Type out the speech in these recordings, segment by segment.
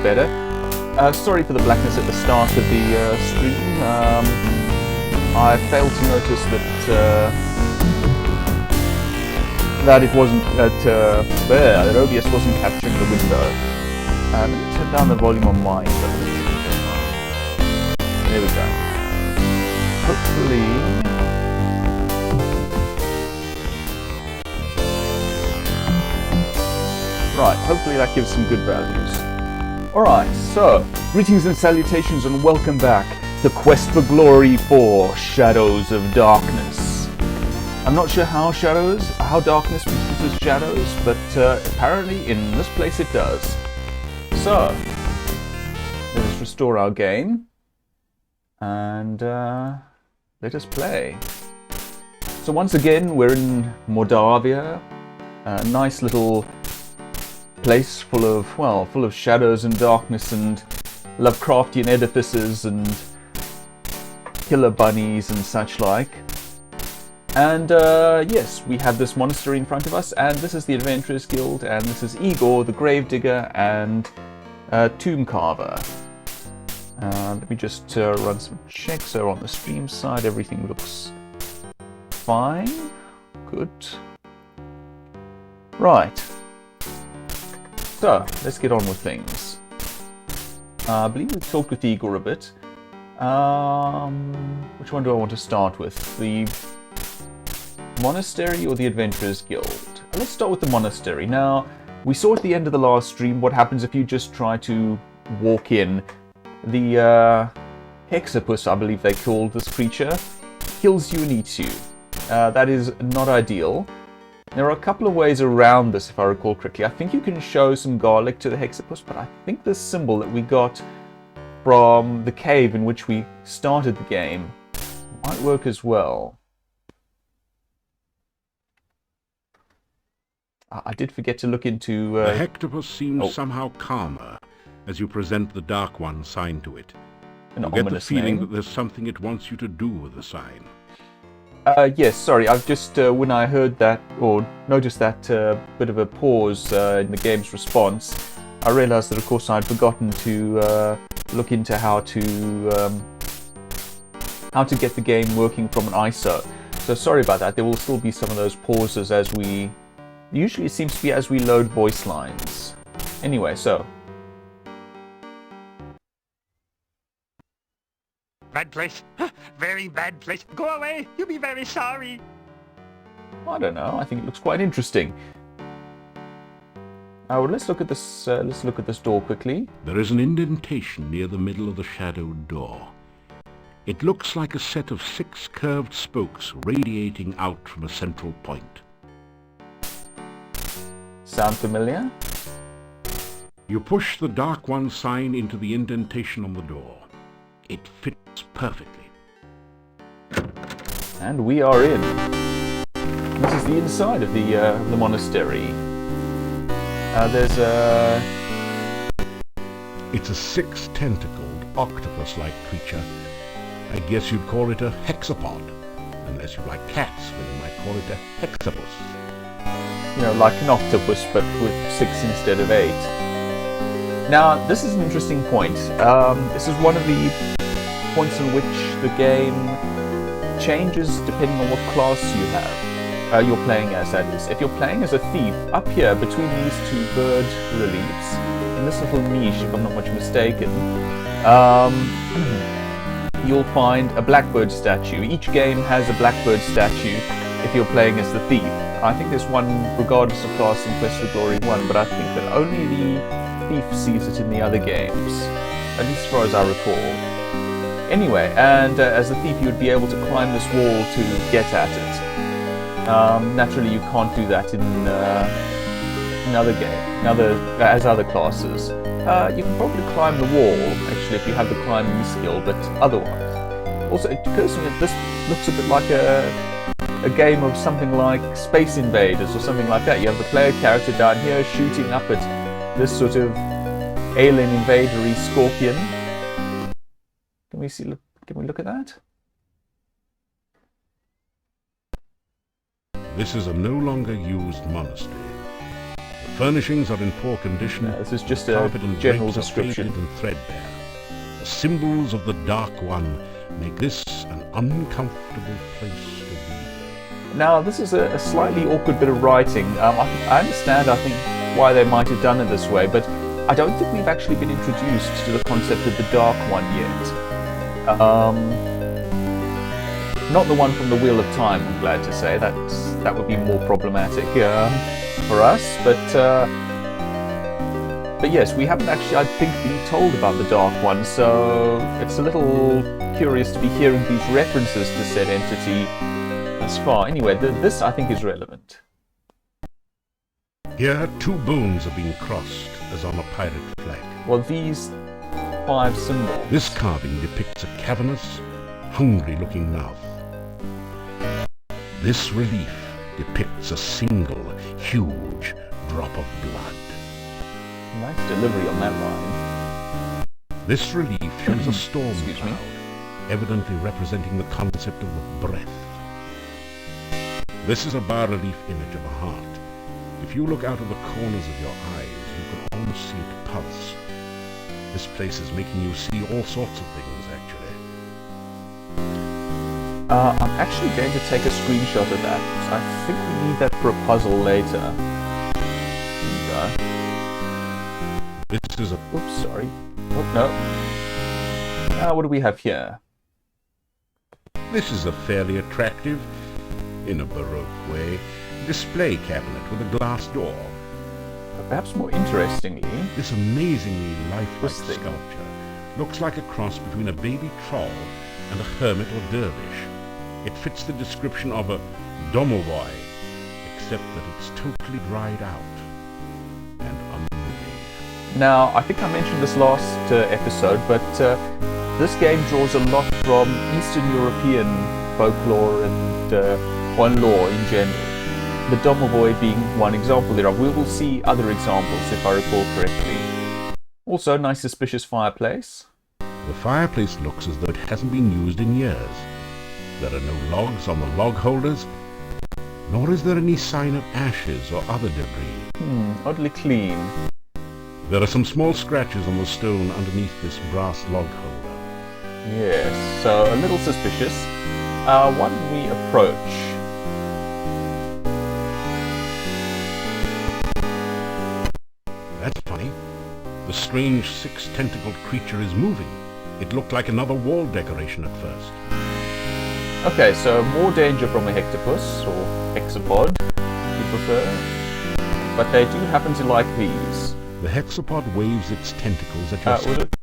better. Sorry for the blackness at the start of the stream. I failed to notice that it wasn't that OBS wasn't capturing the window. Let me turn down the volume on mine. There we go. Hopefully. Right, hopefully that gives some good values. Alright, so, greetings and salutations and welcome back to Quest for Glory 4, Shadows of Darkness. I'm not sure how darkness produces shadows, but apparently in this place it does. So, let us restore our game, and let us play. So once again, we're in Mordavia, a nice little place full of shadows and darkness and Lovecraftian edifices and killer bunnies and such like. And yes, we have this monastery in front of us, and this is the Adventurers Guild, and this is Igor, the Gravedigger, and Tomb Carver. Let me just run some checks. So on the stream side, everything looks fine. Good. Right. So, let's get on with things. I believe we talked with Igor a bit. Which one do I want to start with? The monastery or the Adventurers Guild? Let's start with the monastery. Now, we saw at the end of the last stream what happens if you just try to walk in. The hexapus, I believe they called this creature, kills you and eats you. That is not ideal. There are a couple of ways around this, if I recall correctly. I think you can show some garlic to the hexapus, but I think the symbol that we got from the cave in which we started the game might work as well. I did forget to look into... The hexapus seems somehow calmer as you present the Dark One sign to it. You get the feeling that there's something it wants you to do with the sign. Yes, sorry, I've just, when I heard that, or noticed that bit of a pause in the game's response, I realized that, of course, I'd forgotten to look into how to get the game working from an ISO. So sorry about that. There will still be some of those pauses as we... Usually it seems to be as we load voice lines. Anyway, so... Bad place. Very bad place. Go away. You'll be very sorry. I don't know. I think it looks quite interesting. Well, let's look at this. Let's look at this door quickly. There is an indentation near the middle of the shadowed door. It looks like a set of 6 curved spokes radiating out from a central point. Sound familiar? You push the Dark One sign into the indentation on the door. It fits perfectly. And we are in. This is the inside of the monastery. There's a... It's a 6-tentacled, octopus-like creature. I guess you'd call it a hexapod. Unless you like cats, then you might call it a hexapus. You know, like an octopus, but with 6 instead of 8. Now, this is an interesting point. This is one of the points in which the game changes depending on what class you have. You're playing as, that is. If you're playing as a thief, up here between these 2 bird reliefs, in this little niche, if I'm not much mistaken, you'll find a blackbird statue. Each game has a blackbird statue if you're playing as the thief. I think there's one regardless of class in Quest for Glory 1, but I think that only the thief sees it in the other games, at least as far as I recall. Anyway, and as a thief you would be able to climb this wall to get at it. Naturally you can't do that in another game, as other classes. You can probably climb the wall, actually, if you have the climbing skill, but otherwise. Also, it occurs to me that this looks a bit like a game of something like Space Invaders or something like that. You have the player character down here shooting up at this sort of alien invader-y scorpion. Can we see? Can we look at that? This is a no longer used monastery. The furnishings are in poor condition. This is just a Carpet and general drapes are description. faded and threadbare. The symbols of the Dark One make this an uncomfortable place to be. Now, this is a slightly awkward bit of writing. I understand, I think, why they might have done it this way, but I don't think we've actually been introduced to the concept of the Dark One yet. Not the one from the Wheel of Time, I'm glad to say. That would be more problematic for us, but yes, we haven't actually, I think, been told about the Dark One, so it's a little curious to be hearing these references to said entity thus far. Anyway, this I think is relevant. Here, two bones are being crossed, as on a pirate flag. Well, these 5 symbols. This carving depicts a cavernous, hungry-looking mouth. This relief depicts a single, huge drop of blood. Nice delivery on that line. This relief shows a storm Excuse me. cloud, evidently representing the concept of a breath. This is a bas-relief image of a heart. If you look out of the corners of your eyes, you can almost see it pulse. This place is making you see all sorts of things, actually. I'm actually going to take a screenshot of that, because I think we need that for a puzzle later. There we go. This is a... Oops, sorry. Oh, no. What do we have here? This is a fairly attractive, in a Baroque way, display cabinet with a glass door. But perhaps more interestingly... This amazingly lifelike This thing. sculpture looks like a cross between a baby troll and a hermit or dervish. It fits the description of a domovoi, except that it's totally dried out and unmoving. Now, I think I mentioned this last episode, but this game draws a lot from Eastern European folklore and law in general. The domovoi being one example thereof. We will see other examples if I recall correctly. Also, nice suspicious fireplace. The fireplace looks as though it hasn't been used in years. There are no logs on the log holders, nor is there any sign of ashes or other debris. Oddly clean. There are some small scratches on the stone underneath this brass log holder. Yes, so a little suspicious. Why don't we approach? That's funny. The strange 6-tentacled creature is moving. It looked like another wall decoration at first. Okay, so more danger from a hectopus, or hexapod, if you prefer. But they do happen to like these. The hexapod waves its tentacles at your Was it?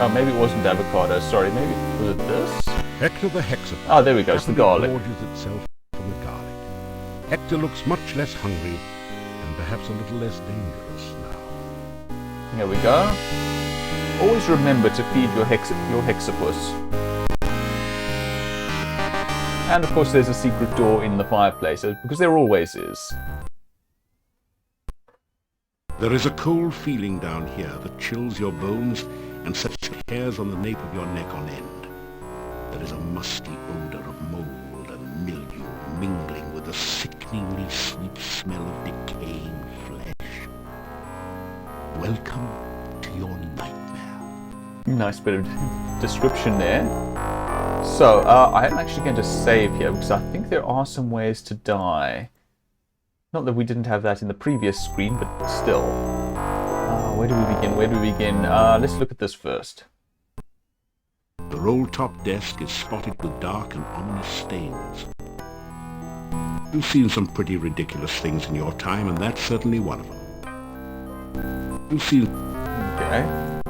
Oh, maybe it wasn't avocado. Sorry, maybe was it this? Hector the hexapod. Oh, there we go. It's the happily garlic. gorges itself from the garlic. Hector looks much less hungry and perhaps a little less dangerous now. Here we go. Always remember to feed your hexapus. And of course, there's a secret door in the fireplace, because there always is. There is a cold feeling down here that chills your bones and sets the hairs on the nape of your neck on end. There is a musty odor of mold and mildew mingling with the sickeningly sweet smell of decaying flesh. Welcome to your nightmare. Nice bit of description there. So, I am actually going to save here, because I think there are some ways to die. Not that we didn't have that in the previous screen, but still. Where do we begin? Where do we begin? Let's look at this first. The roll-top desk is spotted with dark and ominous stains. You've seen some pretty ridiculous things in your time, and that's certainly one of them. You've seen... Okay.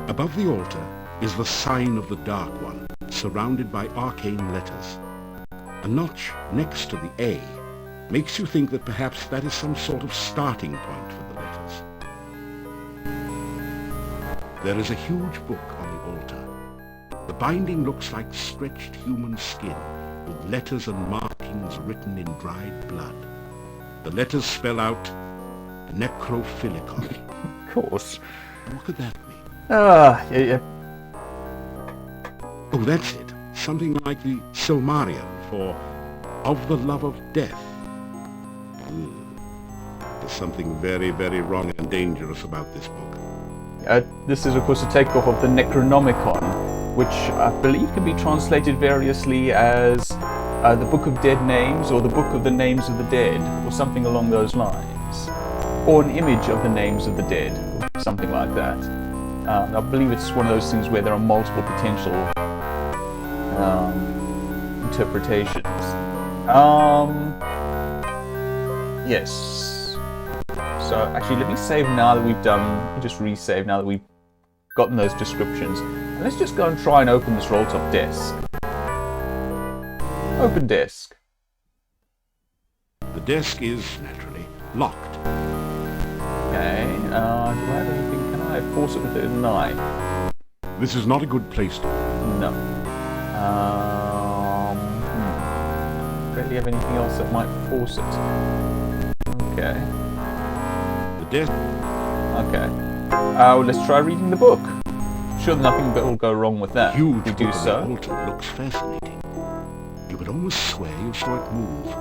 Above the altar is the sign of the Dark One, surrounded by arcane letters. A notch next to the A makes you think that perhaps that is some sort of starting point for the letters. There is a huge book on the altar. The binding looks like stretched human skin, with letters and markings written in dried blood. The letters spell out necrophilicon. Of course. What could that mean? Yeah. Oh, that's it. Something like the Silmarillion for of the love of death. The There's something very, very wrong and dangerous about this book. This is, of course, a takeoff of the Necronomicon, which I believe can be translated variously as the Book of Dead Names, or the Book of the Names of the Dead, or something along those lines. Or an image of the names of the dead, or something like that. I believe it's one of those things where there are multiple potential interpretations. Yes. So actually, let me save now that we've done. Just resave now that we've gotten those descriptions. And let's just go and try and open this roll-top desk. Open desk. The desk is, naturally, locked. Okay. Do I have anything? Can I force it with a knife? This is not a good place to... No. Don't really have anything else that might force it. Okay. The desk... Okay. Let's try reading the book. Sure, nothing will go wrong with that. Huge we do book so. on the altar looks fascinating. You would almost swear you saw it move.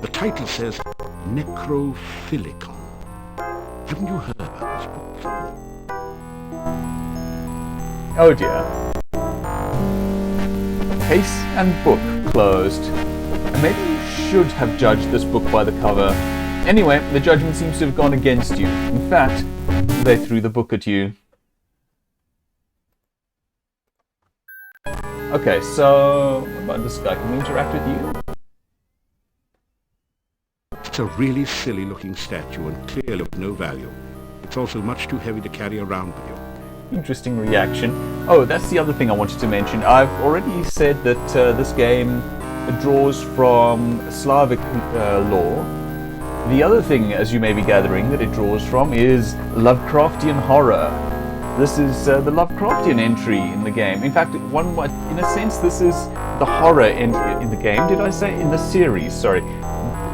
The title says Necrophilicon. Haven't you heard about this book before? Oh dear. Case and book closed. And maybe you should have judged this book by the cover. Anyway, the judgment seems to have gone against you. In fact, they threw the book at you. Okay, so what about this guy? Can we interact with you? It's a really silly looking statue and clearly of no value. It's also much too heavy to carry around with you. Interesting reaction. Oh, that's the other thing I wanted to mention. I've already said that this game draws from Slavic lore. The other thing, as you may be gathering, that it draws from is Lovecraftian horror. This is the Lovecraftian entry in the game. In fact, one might, in a sense, this is the horror entry in the game. Did I say in the series? Sorry.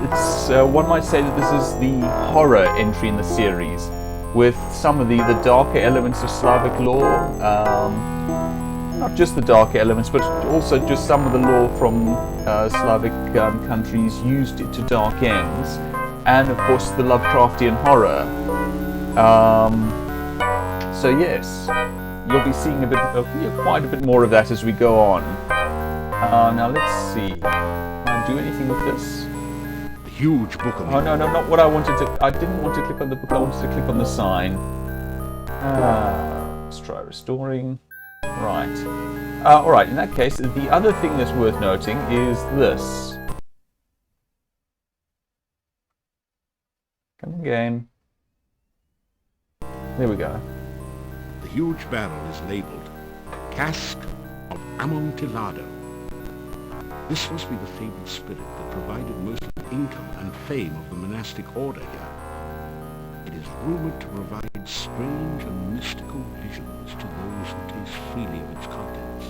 It's one might say that this is the horror entry in the series, with some of the darker elements of Slavic lore. Not just the darker elements, but also just some of the lore from Slavic countries used it to dark ends, and of course the Lovecraftian horror. So yes, you'll be seeing a bit of, quite a bit more of that as we go on. Now let's see. Can I do anything with this? The huge book on the... Oh no, not what I wanted to. I didn't want to click on the book. I wanted to click on the sign. Let's try restoring. Right. All right. In that case, the other thing that's worth noting is this. Come again. There we go. The huge barrel is labeled Cask of Amontillado. This must be the fabled spirit that provided most of the income and fame of the monastic order here. It is rumored to provide strange and mystical visions to those who taste freely of its contents.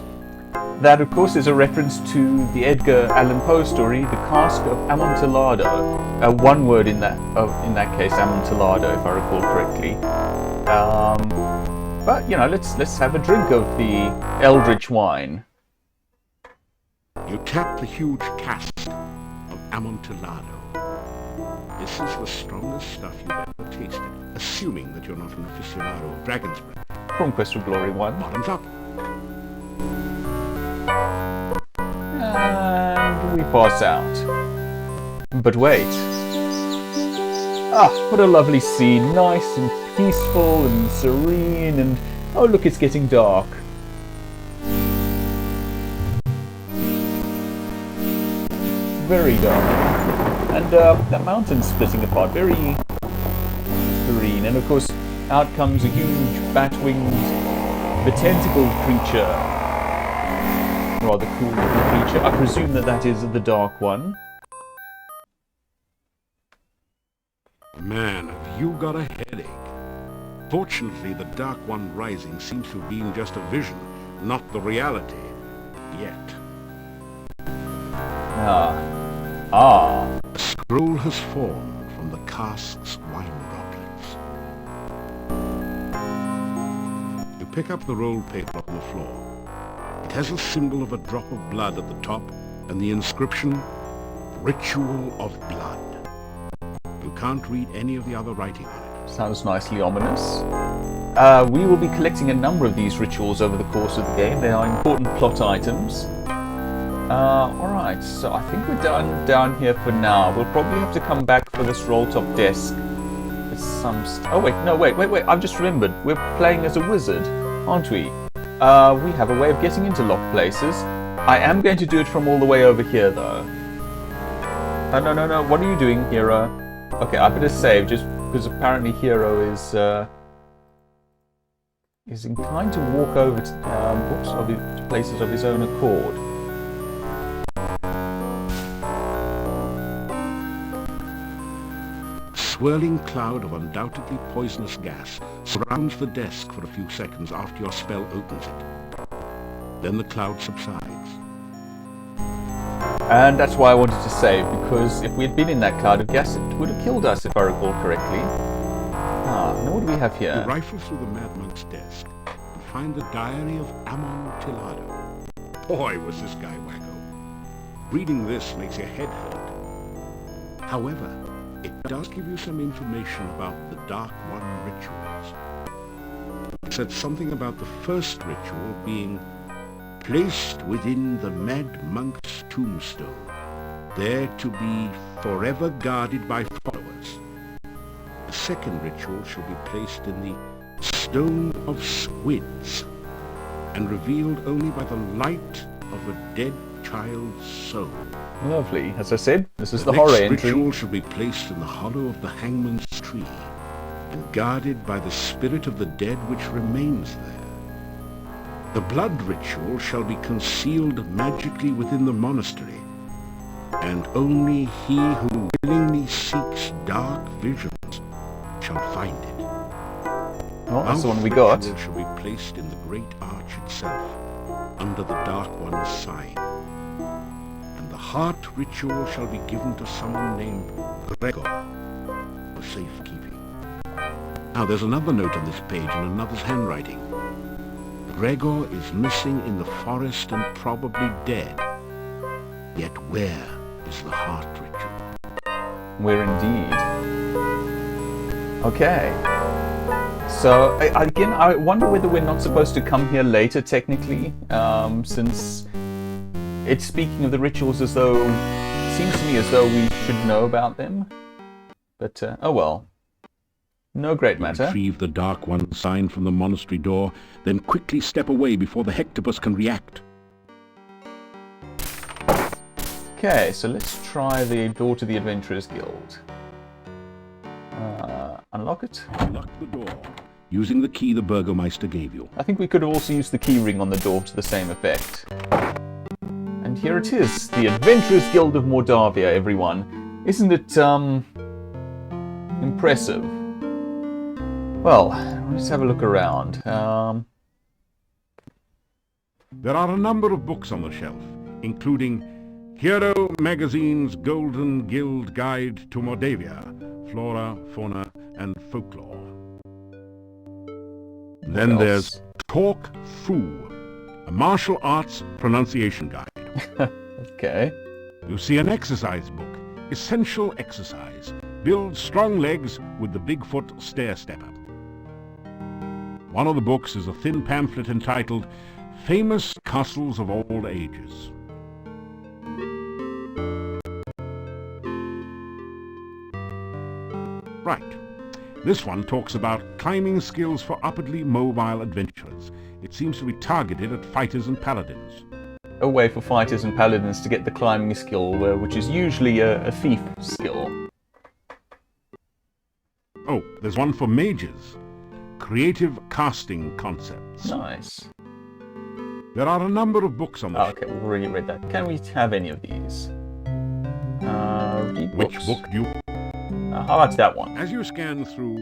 That, of course, is a reference to the Edgar Allan Poe story, The Cask of Amontillado. One word in that case, Amontillado, if I recall correctly. But you know, let's have a drink of the Eldritch wine. You tap the huge cask of Amontillado. This is the strongest stuff you've ever tasted, assuming that you're not an aficionado of dragon's breath. From Quest for Glory 1. Bottoms up. And we pass out. But wait. Ah, what a lovely scene. Nice and peaceful and serene and... oh look, it's getting dark. Very dark. And that mountain's splitting apart. Very serene. And of course, out comes a huge bat-winged, betentacled creature. Rather cool little creature. I presume that is the Dark One. Man, have you got a headache? Fortunately, the Dark One rising seems to have been just a vision, not the reality. Yet. Ah. A scroll has formed from the cask's wine droplets. You pick up the rolled paper on the floor. It has a symbol of a drop of blood at the top and the inscription, Ritual of Blood. You can't read any of the other writing on it. Sounds nicely ominous. We will be collecting a number of these rituals over the course of the game. They are important plot items. Alright, so I think we're done down here for now. We'll probably have to come back for this roll-top desk. There's some oh wait, no, wait, I've just remembered. We're playing as a wizard, aren't we? We have a way of getting into locked places. I am going to do it from all the way over here, though. No, what are you doing, Hero? Okay, I better save, just because apparently Hero is inclined to walk over to places of his own accord. A swirling cloud of undoubtedly poisonous gas surrounds the desk for a few seconds after your spell opens it. Then the cloud subsides. And that's why I wanted to save, because if we had been in that cloud of gas, it would have killed us, if I recall correctly. Now what do we have here? You rifle through the Mad Monk's desk and find the diary of Amontillado. Boy, was this guy wacko. Reading this makes your head hurt. However, it does give you some information about the Dark One rituals. It said something about the first ritual being placed within the Mad Monk's tombstone, there to be forever guarded by followers. The second ritual shall be placed in the Stone of Squids, and revealed only by the light of a dead child's soul. Lovely. As I said, this is the horror entry. The ritual shall be placed in the hollow of the hangman's tree, and guarded by the spirit of the dead which remains there. The blood ritual shall be concealed magically within the monastery, and only he who willingly seeks dark visions shall find it. Oh, that's the one we got. The ritual shall be placed in the great arch itself, under the Dark One's sign. And the heart ritual shall be given to someone named Gregor, for safekeeping. Now there's another note on this page in another's handwriting. Gregor is missing in the forest and probably dead. Yet where is the heart ritual? Where indeed. Okay. So, again, I wonder whether we're not supposed to come here later, technically, since it's speaking of the rituals as though, it seems to me as though we should know about them. But, oh well. No great matter. Retrieve the Dark One sign from the monastery door, then quickly step away before the Hectopus can react. Okay, so let's try the door to the Adventurers Guild. Unlock it. Unlock the door, using the key the Burgomeister gave you. I think we could have also used the key ring on the door to the same effect. And here it is, the Adventurers Guild of Mordavia, everyone. Isn't it, impressive? Well, let's have a look around. There are a number of books on the shelf, including Hero Magazine's Golden Guild Guide to Mordavia, Flora, Fauna, and Folklore. Then there's Talk Fu, a martial arts pronunciation guide. Okay. You see an exercise book, Essential Exercise. Build strong legs with the Bigfoot Stair-Stepper. One of the books is a thin pamphlet entitled Famous Castles of All Ages. Right. This one talks about climbing skills for upwardly mobile adventurers. It seems to be targeted at fighters and paladins. A way for fighters and paladins to get the climbing skill, which is usually a thief skill. Oh, there's one for mages. Creative casting concepts. Nice. There are a number of books on this. Okay, we've already read that. Can we have any of these? Read Which books. book do you... How about that one? As you scan through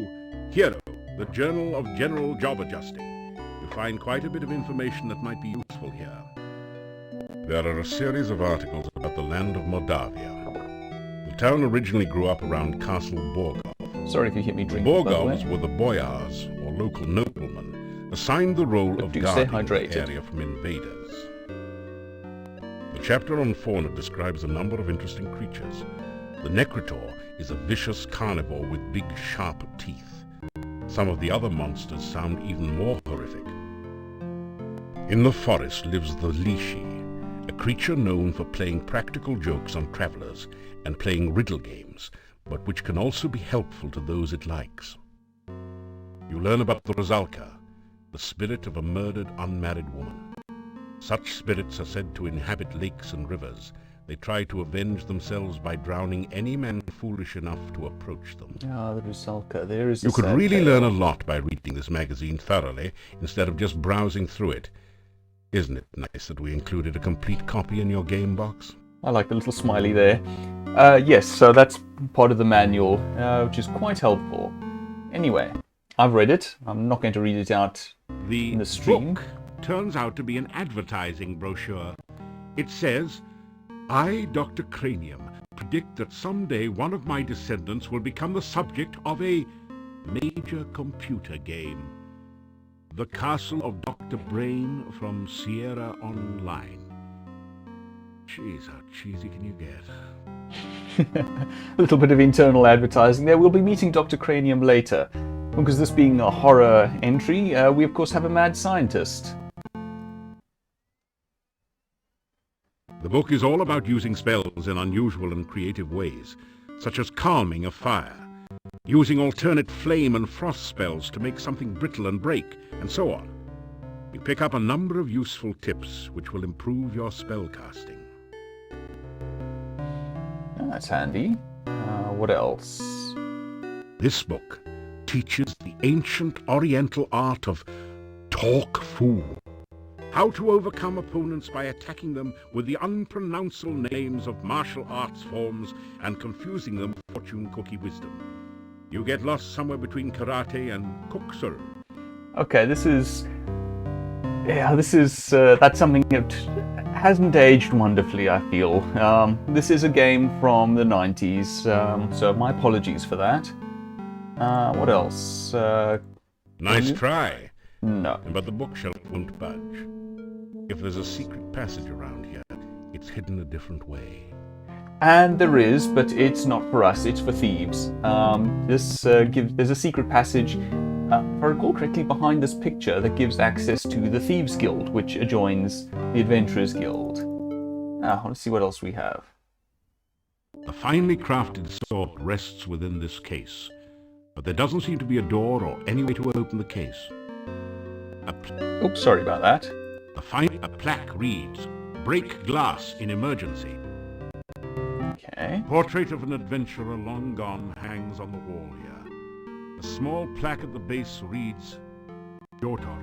Hero, the Journal of General Job Adjusting, you find quite a bit of information that might be useful here. There are a series of articles about the land of Mordavia. The town originally grew up around Castle Borgov. Sorry if you hit me The drinking, by the Borgovs way. were the boyars, or local noblemen, assigned the role But of do stay guarding the hydrated. area from invaders. The chapter on fauna describes a number of interesting creatures, The Necrotor is a vicious carnivore with big, sharp teeth. Some of the other monsters sound even more horrific. In the forest lives the Lishi, a creature known for playing practical jokes on travelers and playing riddle games, but which can also be helpful to those it likes. You learn about the Rosalka, the spirit of a murdered unmarried woman. Such spirits are said to inhabit lakes and rivers. They try to avenge themselves by drowning any man foolish enough to approach them. Ah, the Rusalka. There is. You could really learn a lot by reading this magazine thoroughly, instead of just browsing through it. Isn't it nice that we included a complete copy in your game box? I like the little smiley there. Yes, so that's part of the manual, which is quite helpful. Anyway, I've read it. I'm not going to read it out in the stream. Book turns out to be an advertising brochure. It says, "I, Dr. Cranium, predict that someday one of my descendants will become the subject of a major computer game. The Castle of Dr. Brain from Sierra Online." Jeez, how cheesy can you get? A little bit of internal advertising there. We'll be meeting Dr. Cranium later. Because this being a horror entry, we of course have a mad scientist. The book is all about using spells in unusual and creative ways, such as calming a fire, using alternate flame and frost spells to make something brittle and break, and so on. You pick up a number of useful tips which will improve your spellcasting. That's handy. What else? This book teaches the ancient Oriental art of talk fool. How to overcome opponents by attacking them with the unpronounceable names of martial arts forms and confusing them with fortune cookie wisdom. You get lost somewhere between karate and kuksul. Okay, that's something that hasn't aged wonderfully, I feel. This is a game from the 90s, so my apologies for that. What else? Nice try. No. But the bookshelf won't budge. If there's a secret passage around here, it's hidden a different way. And there is, but it's not for us, it's for thieves. There's a secret passage, if I recall correctly, behind this picture that gives access to the Thieves Guild, which adjoins the Adventurers Guild. Let's see what else we have. The finely crafted sword rests within this case, but there doesn't seem to be a door or any way to open the case. Oops, sorry about that. A plaque reads, "Break glass in emergency." Okay. Portrait of an adventurer long gone hangs on the wall here. A small plaque at the base reads, "Jotor,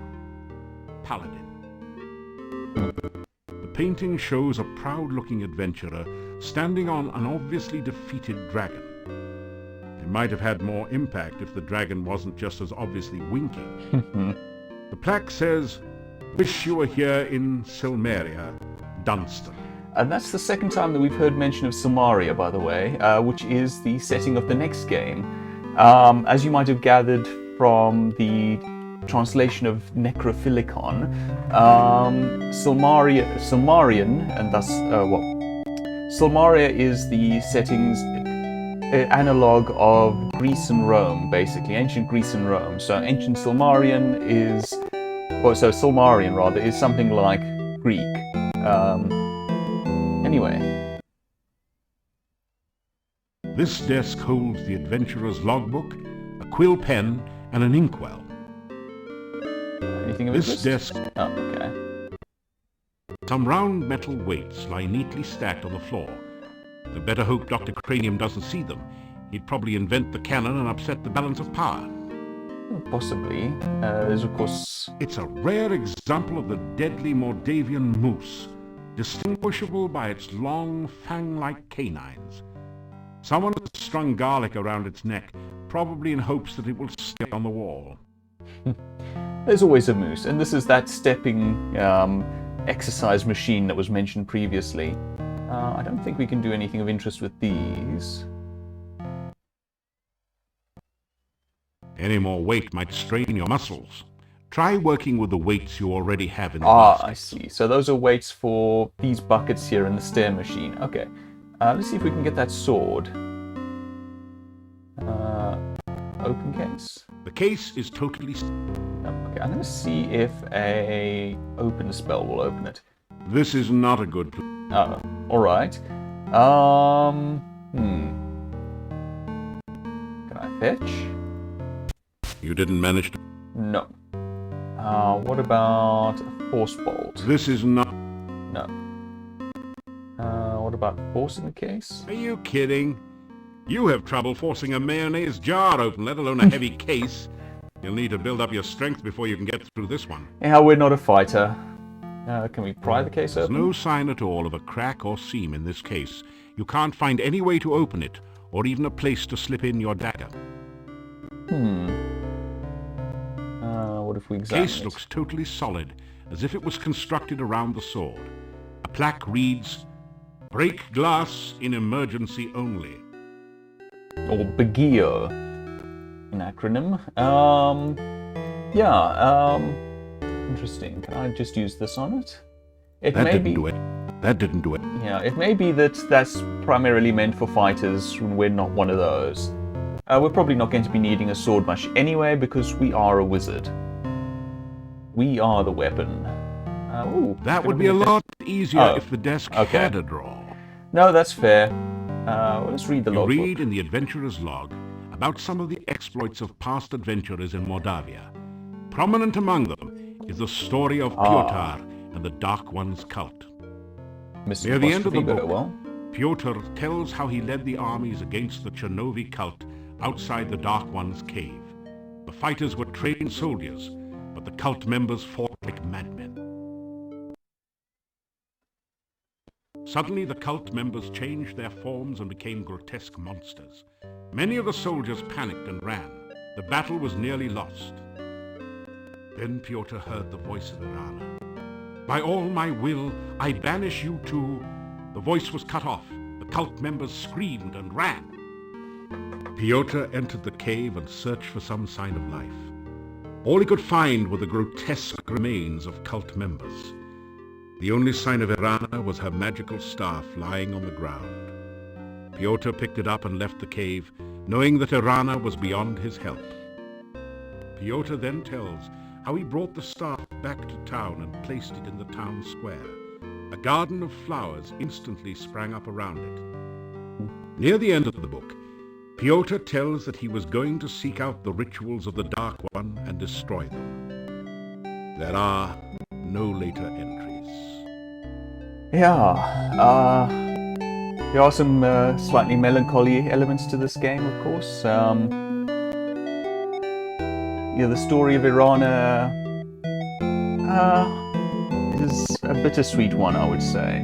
Paladin." The painting shows a proud-looking adventurer standing on an obviously defeated dragon. It might have had more impact if the dragon wasn't just as obviously winking. The plaque says, "Wish you were here in Silmeria, Dunstan." And that's the second time that we've heard mention of Silmaria, by the way, which is the setting of the next game. As you might have gathered from the translation of Necrophilicon, Silmarian, and thus, Silmaria is the setting's analog of Greece and Rome, basically, ancient Greece and Rome. So ancient Silmarian is, Silmarian rather, is something like Greek. Anyway. This desk holds the adventurer's logbook, a quill pen, and an inkwell. Anything of This interest? desk... Oh, okay. Some round metal weights lie neatly stacked on the floor. I better hope Dr. Cranium doesn't see them. He'd probably invent the cannon and upset the balance of power. Possibly. There's of course... It's a rare example of the deadly Mordavian moose, distinguishable by its long, fang-like canines. Someone has strung garlic around its neck, probably in hopes that it will stick on the wall. There's always a moose, and this is that stepping exercise machine that was mentioned previously. I don't think we can do anything of interest with these. Any more weight might strain your muscles. Try working with the weights you already have in the basket. I see. So those are weights for these buckets here in the stair machine. Okay. Let's see if we can get that sword. Open case? The case is totally... No, okay, I'm going to see if a open spell will open it. This is not a good... Oh, alright. Can I fetch? You didn't manage to... No. What about a force bolt? This is not... No. What about forcing the case? Are you kidding? You have trouble forcing a mayonnaise jar open, let alone a heavy case. You'll need to build up your strength before you can get through this one. Yeah, we're not a fighter. Can we pry the case There's open? no sign at all of a crack or seam in this case. You can't find any way to open it, or even a place to slip in your dagger. What if we The examine case it? looks totally solid, as if it was constructed around the sword. A plaque reads, "Break glass in emergency only." Or BGEO, an acronym. Interesting. Can I just use this on it? That didn't do it. That didn't do it. Yeah, it may be that that's primarily meant for fighters when we're not one of those. We're probably not going to be needing a sword much anyway because we are a wizard. We are the weapon. That would be a lot easier if the desk had a drawer. No, that's fair. Well, let's read the You logbook. read in the adventurer's log about some of the exploits of past adventurers in Mordavia. Prominent among them is the story of Piotr and the Dark One's cult. Near the end of the book, Piotr tells how he led the armies against the Chernovi cult outside the Dark One's cave. The fighters were trained soldiers, but the cult members fought like madmen. Suddenly, the cult members changed their forms and became grotesque monsters. Many of the soldiers panicked and ran. The battle was nearly lost. Then Piotr heard the voice of Irana. "By all my will, I banish you to..." The voice was cut off. The cult members screamed and ran. Piotr entered the cave and searched for some sign of life. All he could find were the grotesque remains of cult members. The only sign of Irana was her magical staff lying on the ground. Piotr picked it up and left the cave, knowing that Irana was beyond his help. Piotr then tells how he brought the staff back to town and placed it in the town square. A garden of flowers instantly sprang up around it. Near the end of the book, Piotr tells that he was going to seek out the rituals of the Dark One and destroy them. There are no later entries. Yeah, there are some slightly melancholy elements to this game, of course. The story of Irana is a bittersweet one, I would say.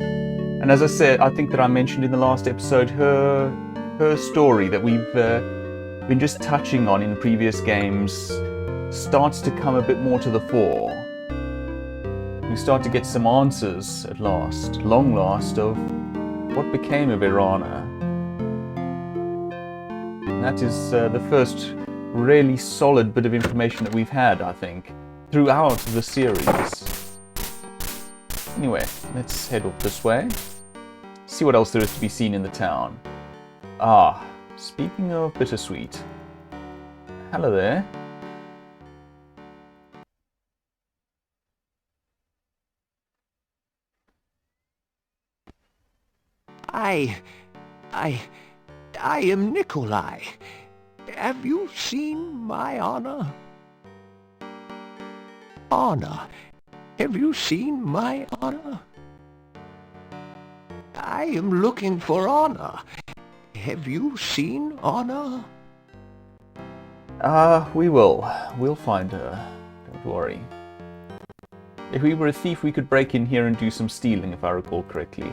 And as I said, I think that I mentioned in the last episode, her story that we've been just touching on in previous games starts to come a bit more to the fore. We start to get some answers at last, long last, of what became of Irana. And that is the first really solid bit of information that we've had, I think, throughout the series. Anyway, let's head up this way. See what else there is to be seen in the town. Speaking of bittersweet. Hello there. I am Nikolai. Have you seen my Anna? Anna, have you seen my Anna? I am looking for Anna. Have you seen Anna? We'll find her. Don't worry. If we were a thief, we could break in here and do some stealing, if I recall correctly.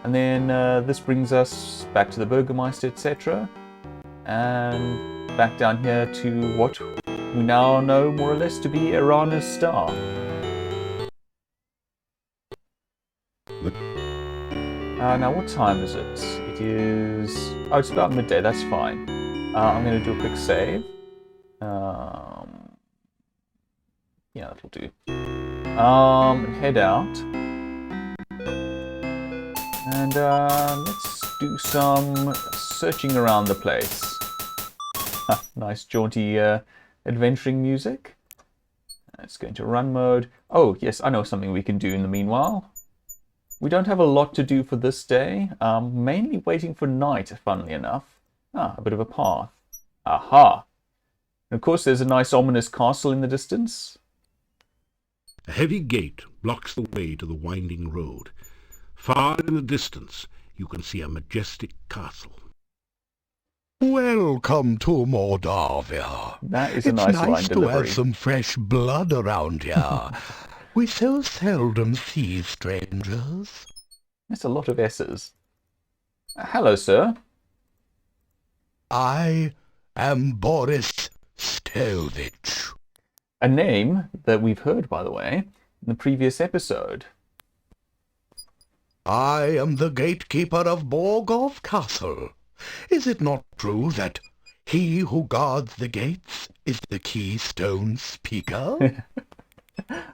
And then this brings us back to the Burgermeister, etc. And back down here to what we now know more or less to be Irana's star. Now what time is it? It is... Oh, it's about midday, that's fine. I'm going to do a quick save. Yeah, that'll do. Head out. And And let's do some searching around the place. Nice jaunty adventuring music. Let's go into run mode. Oh, yes, I know something we can do in the meanwhile. We don't have a lot to do for this day. Mainly waiting for night, funnily enough. Ah, a bit of a path. Aha! And of course, there's a nice ominous castle in the distance. A heavy gate blocks the way to the winding road. Far in the distance, you can see a majestic castle. Welcome to Mordavia. That is a nice line It's nice to delivery. have some fresh blood around here. We so seldom see strangers. That's a lot of S's. Hello, sir. I am Boris Stovich. A name that we've heard, by the way, in the previous episode. I am the gatekeeper of Borgov Castle. Is it not true that he who guards the gates is the keystone speaker?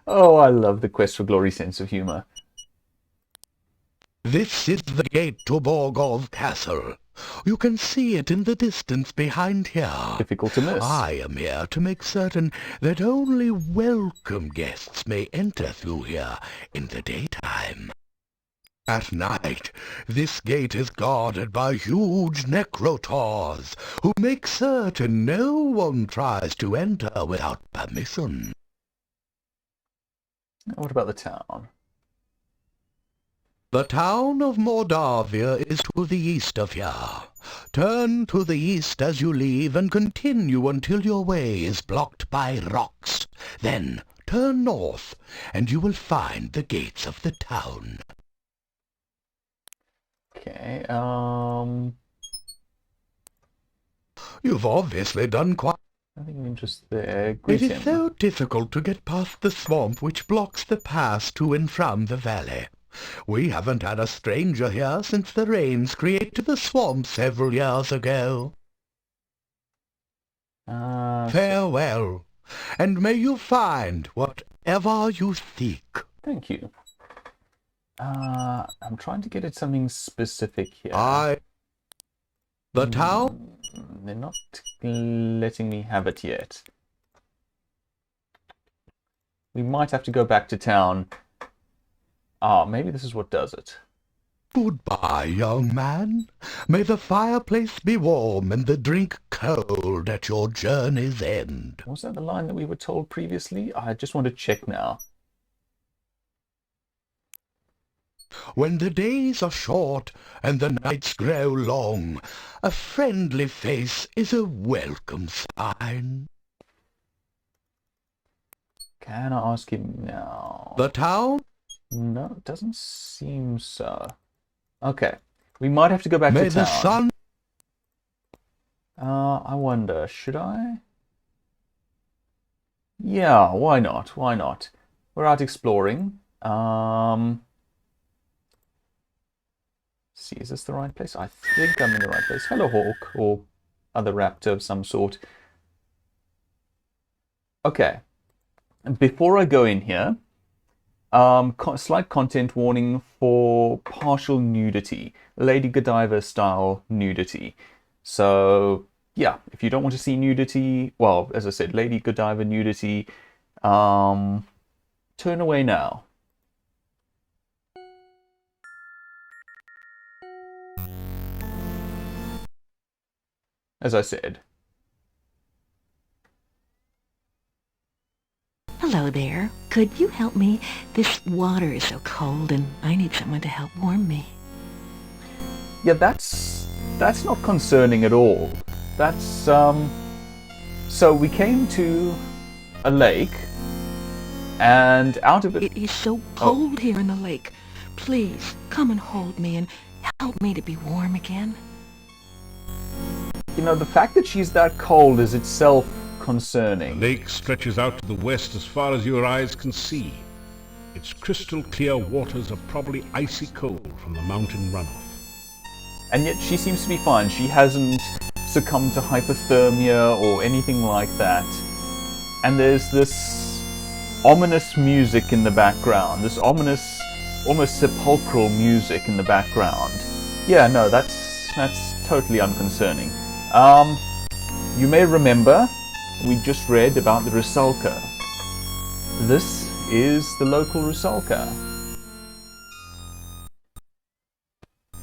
Oh, I love the Quest for Glory sense of humor. This is the gate to Borgov Castle. You can see it in the distance behind here. Difficult to miss. I am here to make certain that only welcome guests may enter through here in the daytime. At night, this gate is guarded by huge necrotors, who make certain no one tries to enter without permission. What about the town? The town of Mordavia is to the east of here. Turn to the east as you leave and continue until your way is blocked by rocks. Then turn north and you will find the gates of the town. Okay, You've obviously done quite... nothing of interest there. Greet It him. is so difficult to get past the swamp which blocks the pass to and from the valley. We haven't had a stranger here since the rains created the swamp several years ago. Farewell, and may you find whatever you seek. Thank you. I'm trying to get at something specific here. The town? They're not letting me have it yet. We might have to go back to town. Ah, maybe this is what does it. Goodbye, young man. May the fireplace be warm and the drink cold at your journey's end. Was that the line that we were told previously? I just want to check now. When the days are short and the nights grow long, a friendly face is a welcome sign. Can I ask him now? The town? No, it doesn't seem so. Okay, we might have to go back May to the town. sun... I wonder, should I? Yeah, why not? Why not? We're out exploring. See, is this the right place? I think I'm in the right place. Hello, hawk, or other raptor of some sort. Okay. Before I go in here, slight content warning for partial nudity, Lady Godiva style nudity. So yeah, if you don't want to see nudity, well, as I said, Lady Godiva nudity, turn away now. As I said. Hello there. Could you help me? This water is so cold and I need someone to help warm me. Yeah, that's not concerning at all. That's so we came to a lake and out of it It is so cold here in the lake. Please come and hold me and help me to be warm again. you know, the fact that she's that cold is itself concerning. The lake stretches out to the west as far as your eyes can see. Its crystal clear waters are probably icy cold from the mountain runoff. And yet she seems to be fine. She hasn't succumbed to hypothermia or anything like that. And there's this ominous music in the background. This ominous, almost sepulchral music in the background. Yeah, no, that's totally unconcerning. You may remember we just read about the Rusalka. This is the local Rusalka.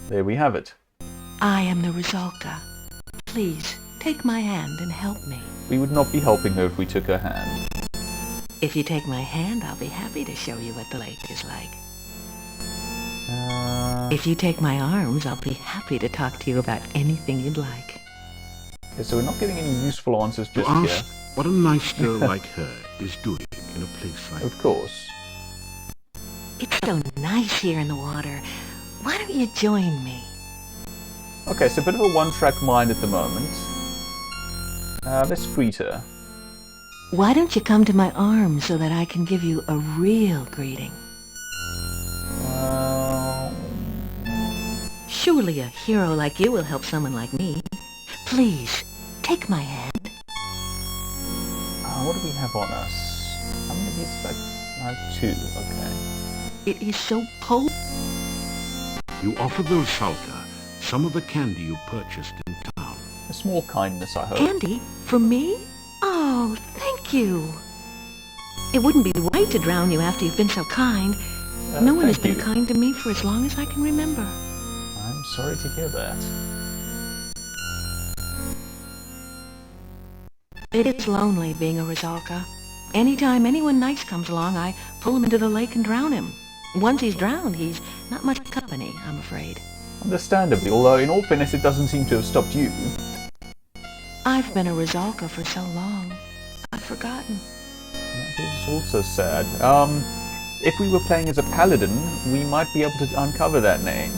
There we have it. I am the Rusalka. Please, take my hand and help me. We would not be helping her if we took her hand. If you take my hand, I'll be happy to show you what the lake is like. If you take my arms, I'll be happy to talk to you about anything you'd like. Okay, so we're not getting any useful answers You just ask here. what a nice girl like her is doing in a place like Of course. It's so nice here in the water. Why don't you join me? Okay, so a bit of a one-track mind at the moment. Let's greet her. Why don't you come to my arms so that I can give you a real greeting? Surely a hero like you will help someone like me. Please, take my hand. What do we have on us? How many of these? Like 2, okay. It is so cold. You offer the Rusalka some of the candy you purchased in town. A small kindness, I hope. Candy? For me? Oh, thank you. It wouldn't be right to drown you after you've been so kind. No one has thank been you. kind to me for as long as I can remember. I'm sorry to hear that. It is lonely being a Rusalka. Anytime anyone nice comes along, I pull him into the lake and drown him. Once he's drowned, he's not much company, I'm afraid. Understandably, although in all fairness it doesn't seem to have stopped you. I've been a Rusalka for so long. I've forgotten. That is also sad. If we were playing as a paladin, we might be able to uncover that name.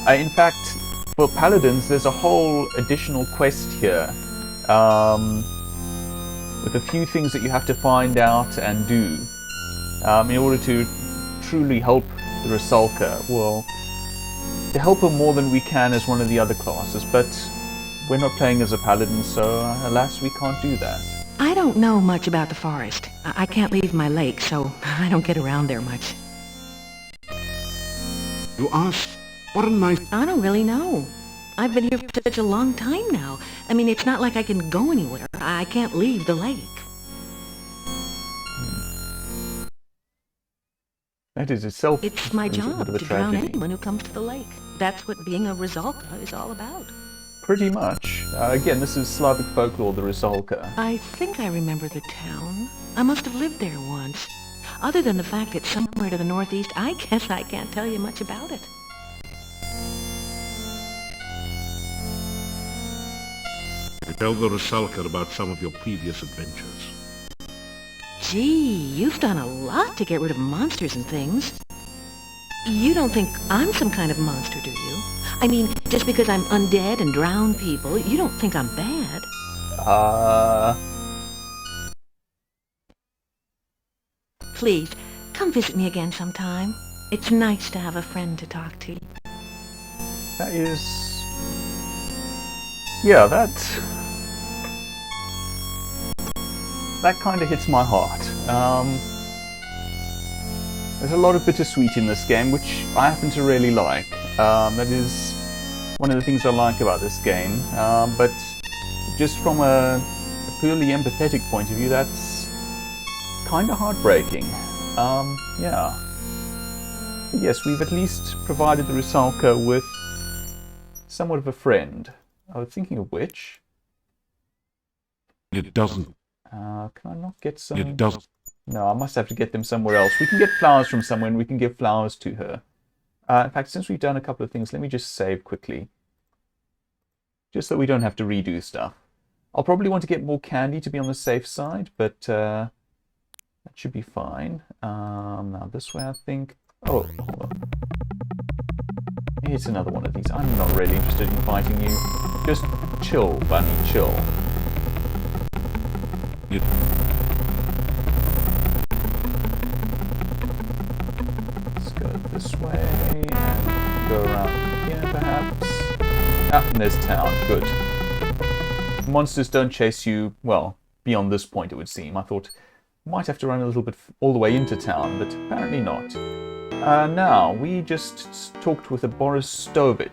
In fact, for paladins, there's a whole additional quest here. With a few things that you have to find out and do in order to truly help the Rusalka. Well, to help her more than we can as one of the other classes, but we're not playing as a paladin, so alas, we can't do that. I don't know much about the forest. I can't leave my lake, so I don't get around there much. You ask what a nice... I don't really know. I've been here for such a long time now. I mean, it's not like I can go anywhere. I can't leave the lake. That is itself It's my a little job bit of a to drown tragedy. anyone who comes to the lake. That's what being a Rusalka is all about. Pretty much. Again, this is Slavic folklore, the Rusalka. I think I remember the town. I must have lived there once. Other than the fact it's somewhere to the northeast, I guess I can't tell you much about it. You tell the Rusalka about some of your previous adventures. Gee, you've done a lot to get rid of monsters and things. You don't think I'm some kind of monster, do you? I mean, just because I'm undead and drown people, you don't think I'm bad? Please, come visit me again sometime. It's nice to have a friend to talk to. That is... Yeah, that kind of hits my heart. There's a lot of bittersweet in this game, which I happen to really like. That is one of the things I like about this game. But just from a purely empathetic point of view, that's kind of heartbreaking. Yeah. But yes, we've at least provided the Rusalka with somewhat of a friend. I was thinking of which. It doesn't. Can I not get some... It doesn't. No, I must have to get them somewhere else. We can get flowers from somewhere and we can give flowers to her. In fact, since we've done a couple of things, let me just save quickly. Just so we don't have to redo stuff. I'll probably want to get more candy to be on the safe side, but that should be fine. Now this way, I think... Oh, hold on. Here's another one of these. I'm not really interested in fighting you. Just chill, bunny, chill. Let's go this way and go around here, perhaps. Ah, and there's town. Good. Monsters don't chase you, well, beyond this point, it would seem. I thought might have to run a little bit all the way into town, but apparently not. Now, we just talked with a Boris Stovich.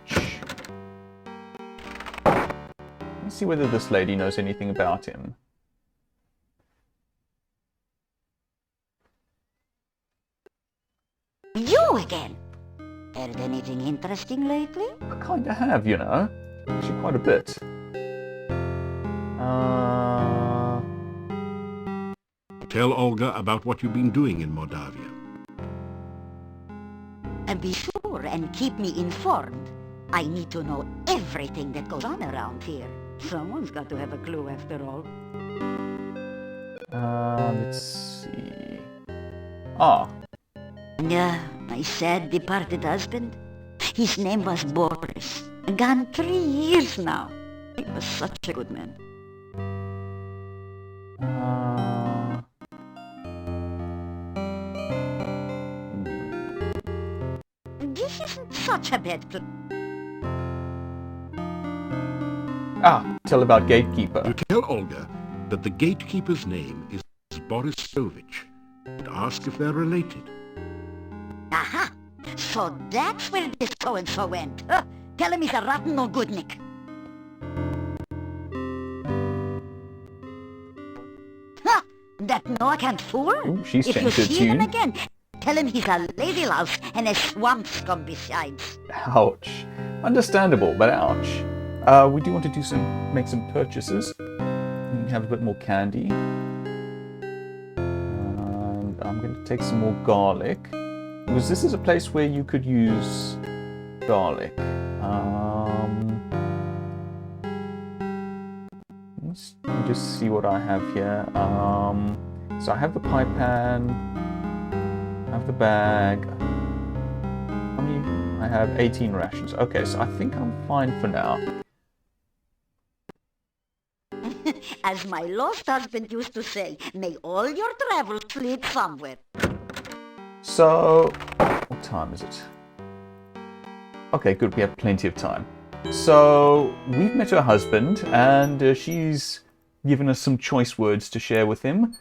Let's see whether this lady knows anything about him. You again? Heard anything interesting lately? I kinda have, you know. Actually, quite a bit. Tell Olga about what you've been doing in Mordavia. And be sure and keep me informed. I need to know everything that goes on around here. Someone's got to have a clue after all. Let's see. My sad departed husband. His name was Boris. Gone 3 years now. He was such a good man. This isn't such a bad place. Tell about Gatekeeper. You tell Olga that the gatekeeper's name is Boris Stovich and ask if they're related. Aha! So that's where this so-and-so went. Huh? Tell him he's a rotten old goodnick. Ha! That Noah can't fool? Ooh, she's if you changed her see him tune. again, tell him he's a lady louse and a swamp scum besides. Ouch. Understandable, but ouch. We do want to make some purchases. Have a bit more candy. And I'm going to take some more garlic. Because this is a place where you could use garlic. Let's just see what I have here. So I have the pie pan. I have the bag. How many? I have 18 rations. Okay, so I think I'm fine for now. As my lost husband used to say, may all your travels lead somewhere. So, what time is it? Okay, good, we have plenty of time. So, we've met her husband, and she's given us some choice words to share with him.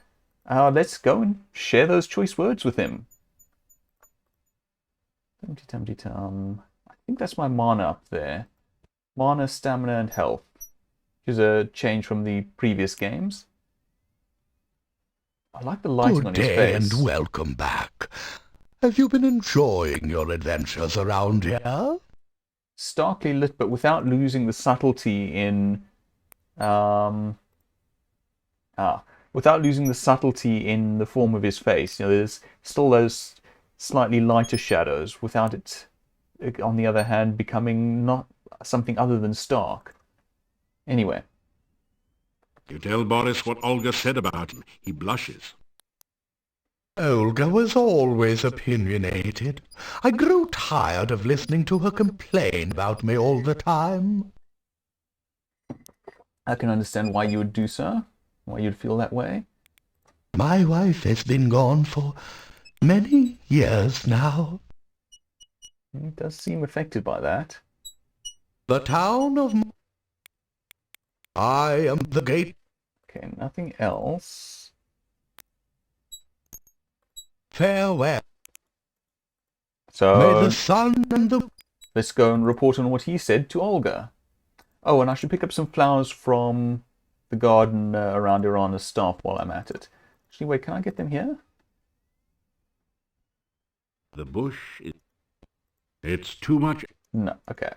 Let's go and share those choice words with him. Tum-tum-tum. I think that's my mana up there. Mana, stamina, and health. Which is a change from the previous games. I like the lighting on his Good day face. and welcome back. Have you been enjoying your adventures around here? Starkly lit, but without losing the subtlety in... without losing the subtlety in the form of his face. You know, there's still those slightly lighter shadows, without it, on the other hand, becoming not something other than stark. Anyway. You tell Boris what Olga said about him. He blushes. Olga was always opinionated. I grew tired of listening to her complain about me all the time. I can understand why you would do so. Why you'd feel that way. My wife has been gone for many years now. He does seem affected by that. The town of... I am the gate... Okay, nothing else. Farewell. So, May the sun and the... let's go and report on what he said to Olga. Oh, and I should pick up some flowers from the garden around Irana's staff while I'm at it. Actually, wait, can I get them here? The bush is... It's too much. No, okay.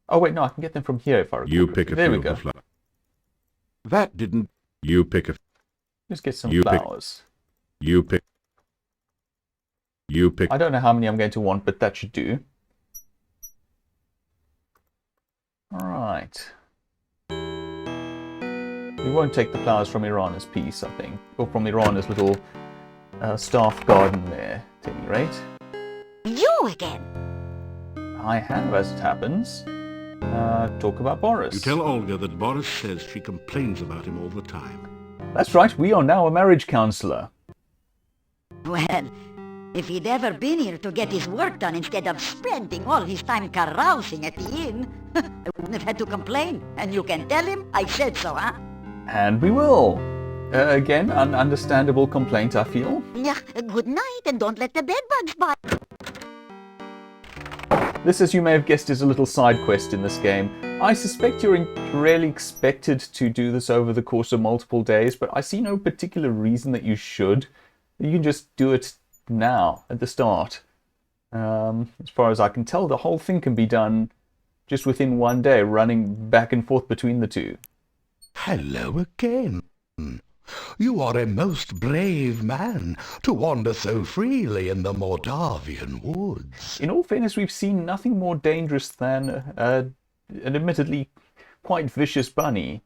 Oh, wait, no, I can get them from here if I recall. You pick a There few we go. of the flowers. That didn't... You pick a... Just get some You pick- flowers. You pick... You pick... I don't know how many I'm going to want, but that should do. Alright. We won't take the flowers from Irana's piece, I think. Or from Irana's little staff garden there, at any rate. You again? I have, as it happens. Talk about Boris. You tell Olga that Boris says she complains about him all the time. That's right, we are now a marriage counsellor. Well, if he'd ever been here to get his work done instead of spending all his time carousing at the inn, I wouldn't have had to complain. And you can tell him I said so, huh? And we will. Again, an understandable complaint, I feel. Yeah, good night and don't let the bedbugs bite. This, as you may have guessed, is a little side quest in this game. I suspect you're really expected to do this over the course of multiple days, but I see no particular reason that you should. You can just do it now, at the start. As far as I can tell, the whole thing can be done just within one day, running back and forth between the two. Hello again. You are a most brave man to wander so freely in the Mordavian woods. In all fairness, we've seen nothing more dangerous than an admittedly quite vicious bunny.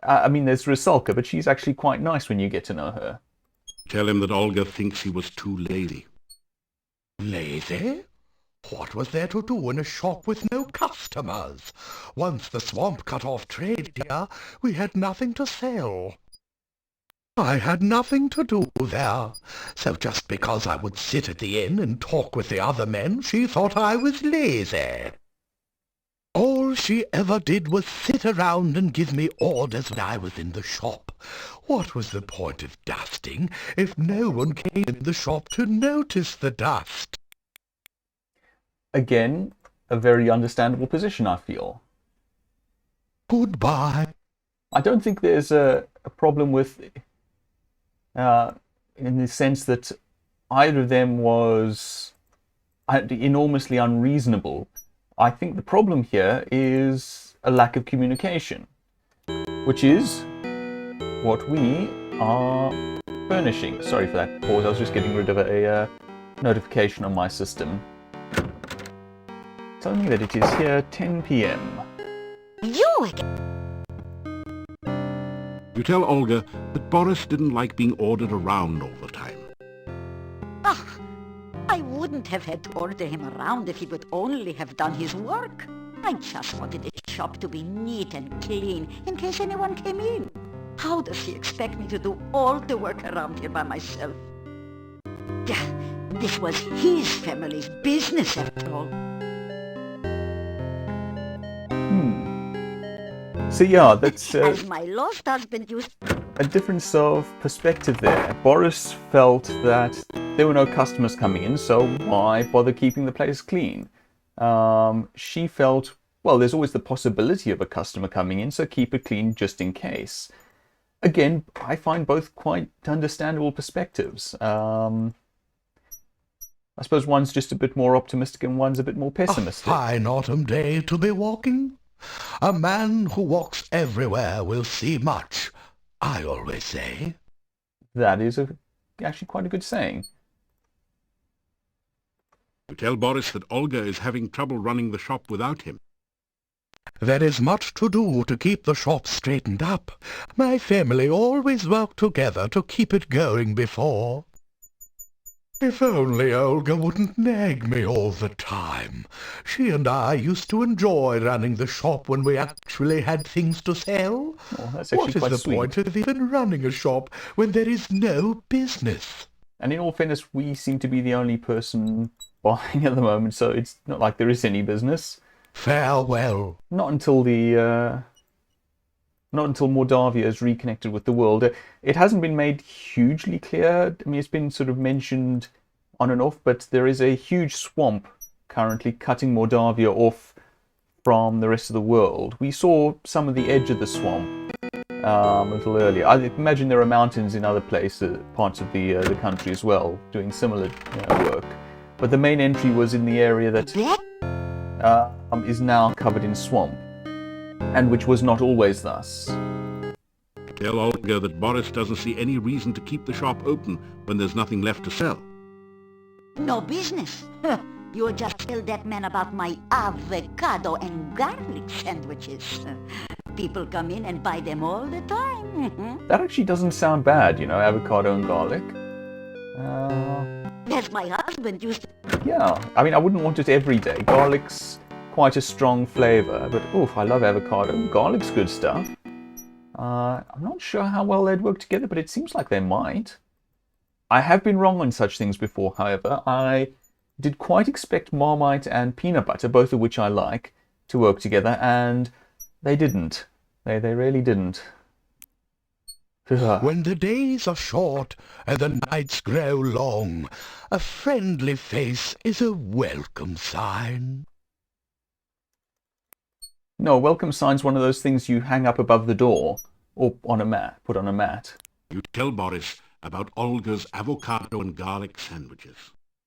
I mean, there's Rusalka, but she's actually quite nice when you get to know her. Tell him that Olga thinks he was too lazy. Lazy? What was there to do in a shop with no customers? Once the swamp cut off trade here, we had nothing to sell. I had nothing to do there, so just because I would sit at the inn and talk with the other men, she thought I was lazy. All she ever did was sit around and give me orders when I was in the shop. What was the point of dusting if no one came in the shop to notice the dust? Again, a very understandable position, I feel. Goodbye. I don't think there's a problem with... in the sense that either of them was enormously unreasonable. I think the problem here is a lack of communication, which is what we are furnishing. Sorry for that pause, I was just getting rid of a notification on my system. Telling me that it is here 10 p.m. You again? You tell Olga that Boris didn't like being ordered around all the time. Ah, I wouldn't have had to order him around if he would only have done his work. I just wanted the shop to be neat and clean in case anyone came in. How does he expect me to do all the work around here by myself? This was his family's business after all. So yeah, that's As my lost husband used... a difference of perspective there. Boris felt that there were no customers coming in, so why bother keeping the place clean? She felt, well, there's always the possibility of a customer coming in, so keep it clean just in case. Again, I find both quite understandable perspectives. I suppose one's just a bit more optimistic and one's a bit more pessimistic. A fine autumn day to be walking. A man who walks everywhere will see much, I always say. That is actually quite a good saying. You tell Boris that Olga is having trouble running the shop without him. There is much to do to keep the shop straightened up. My family always worked together to keep it going before. If only Olga wouldn't nag me all the time. She and I used to enjoy running the shop when we actually had things to sell. Oh, that's actually What is quite the sweet. point of even running a shop when there is no business? And in all fairness, we seem to be the only person buying at the moment, so it's not like there is any business. Farewell. Not until Mordavia is reconnected with the world. It hasn't been made hugely clear. I mean, it's been sort of mentioned on and off, but there is a huge swamp currently cutting Mordavia off from the rest of the world. We saw some of the edge of the swamp a little earlier. I imagine there are mountains in other places, parts of the country as well, doing similar work. But the main entry was in the area that is now covered in swamp, and which was not always thus. Tell Olga that Boris doesn't see any reason to keep the shop open when there's nothing left to sell. No business. You just tell that man about my avocado and garlic sandwiches. People come in and buy them all the time. That actually doesn't sound bad, you know, avocado and garlic. As my husband used to... Yeah, I mean, I wouldn't want it every day. Garlic's quite a strong flavour, but oof, I love avocado. Garlic's good stuff. I'm not sure how well they'd work together, but it seems like they might. I have been wrong on such things before, however. I did quite expect Marmite and peanut butter, both of which I like, to work together, and they didn't. They really didn't. When the days are short and the nights grow long, a friendly face is a welcome sign. No, a welcome sign's one of those things you hang up above the door, or on a mat, put on a mat. You tell Boris about Olga's avocado and garlic sandwiches.